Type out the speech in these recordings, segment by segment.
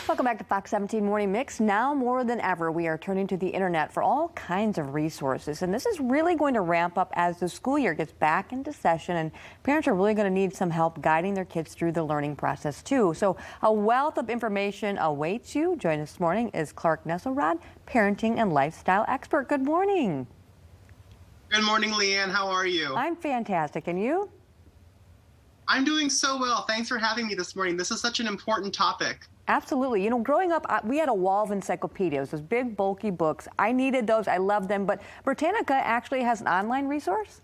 Welcome back to Fox 17 Morning Mix. Now more than ever, we are turning to the internet for all kinds of resources. And this is really going to ramp up as the school year gets back into session. And parents are really going to need some help guiding their kids through the learning process, too. So a wealth of information awaits you. Joining us this morning is Clark Nesselrodt, parenting and lifestyle expert. Good morning. Good morning, Leanne. How are you? I'm fantastic. And you? I'm doing so well. Thanks for having me this morning. This is such an important topic. Absolutely. You know, growing up, we had a wall of encyclopedias, those big, bulky books. I needed those. I loved them. But Britannica actually has an online resource?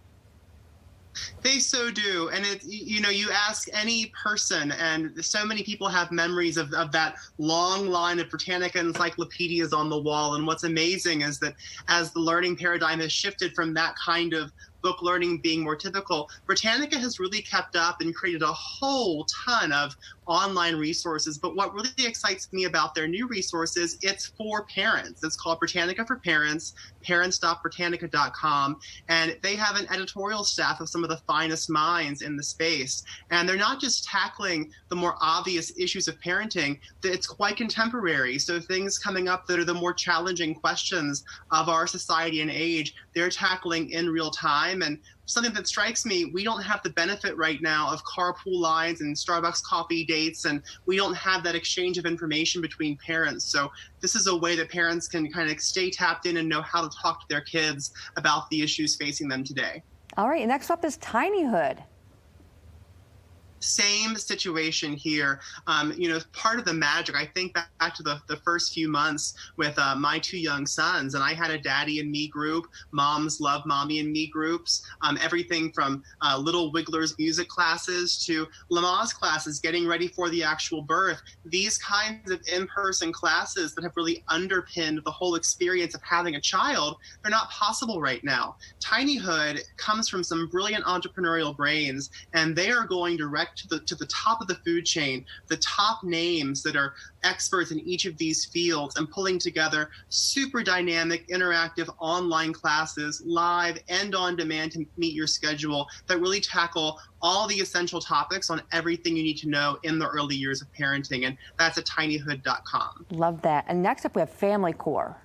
They so do. And you ask any person, and so many people have memories of that long line of Britannica encyclopedias on the wall. And what's amazing is that as the learning paradigm has shifted from that kind of book learning being more typical, Britannica has really kept up and created a whole ton of online resources. But what really excites me about their new resources, it's for parents. It's called Britannica for Parents, parents.britannica.com. And they have an editorial staff of some of the finest minds in the space. And they're not just tackling the more obvious issues of parenting, it's quite contemporary. So things coming up that are the more challenging questions of our society and age, they're tackling in real time. And something that strikes me, we don't have the benefit right now of carpool lines and Starbucks coffee dates, and we don't have that exchange of information between parents. So this is a way that parents can kind of stay tapped in and know how to talk to their kids about the issues facing them today. All right, next up is TinyHood. Same situation here. Part of the magic, I think back to the first few months with my two young sons, and I had a daddy and me group, moms love mommy and me groups, everything from little wigglers music classes to Lamaze classes, getting ready for the actual birth. These kinds of in-person classes that have really underpinned the whole experience of having a child, they're not possible right now. TinyHood comes from some brilliant entrepreneurial brains, and they are going direct to the top of the food chain, the top names that are experts in each of these fields, and pulling together super dynamic, interactive online classes, live and on demand to meet your schedule, that really tackle all the essential topics on everything you need to know in the early years of parenting. And that's at tinyhood.com. Love that. And next up, we have Family Core.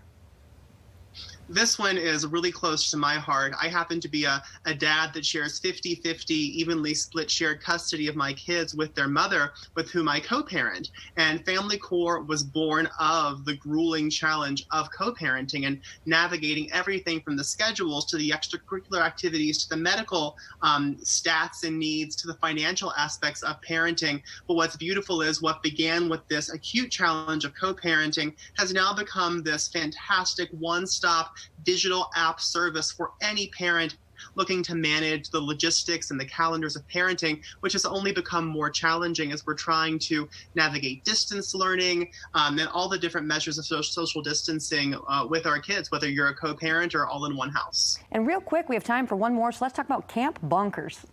This one is really close to my heart. I happen to be a dad that shares 50-50, evenly split shared custody of my kids with their mother, with whom I co-parent. And Family Core was born of the grueling challenge of co-parenting and navigating everything from the schedules to the extracurricular activities to the medical stats and needs to the financial aspects of parenting. But what's beautiful is what began with this acute challenge of co-parenting has now become this fantastic one-stop digital app service for any parent looking to manage the logistics and the calendars of parenting, which has only become more challenging as we're trying to navigate distance learning and all the different measures of social distancing with our kids, whether you're a co-parent or all in one house. And real quick, we have time for one more, so let's talk about Camp Bonkers.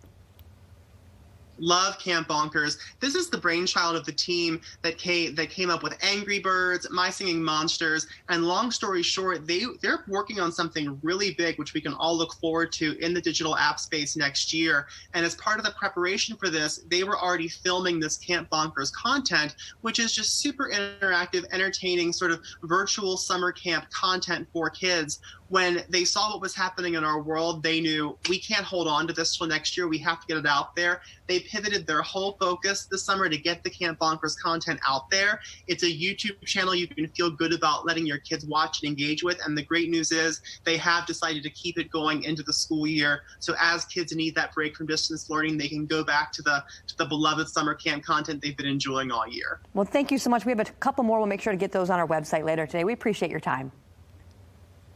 Love Camp Bonkers. This is the brainchild of the team that came up with Angry Birds, My Singing Monsters, and long story short, they're working on something really big, which we can all look forward to in the digital app space next year. And as part of the preparation for this, they were already filming this Camp Bonkers content, which is just super interactive, entertaining, sort of virtual summer camp content for kids. When they saw what was happening in our world, they knew we can't hold on to this till next year. We have to get it out there. They pivoted their whole focus this summer to get the Camp Bonkers content out there. It's a YouTube channel you can feel good about letting your kids watch and engage with. And the great news is they have decided to keep it going into the school year. So as kids need that break from distance learning, they can go back to the beloved summer camp content they've been enjoying all year. Well, thank you so much. We have a couple more. We'll make sure to get those on our website later today. We appreciate your time.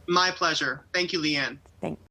My pleasure. Thank you, Leanne. Thanks.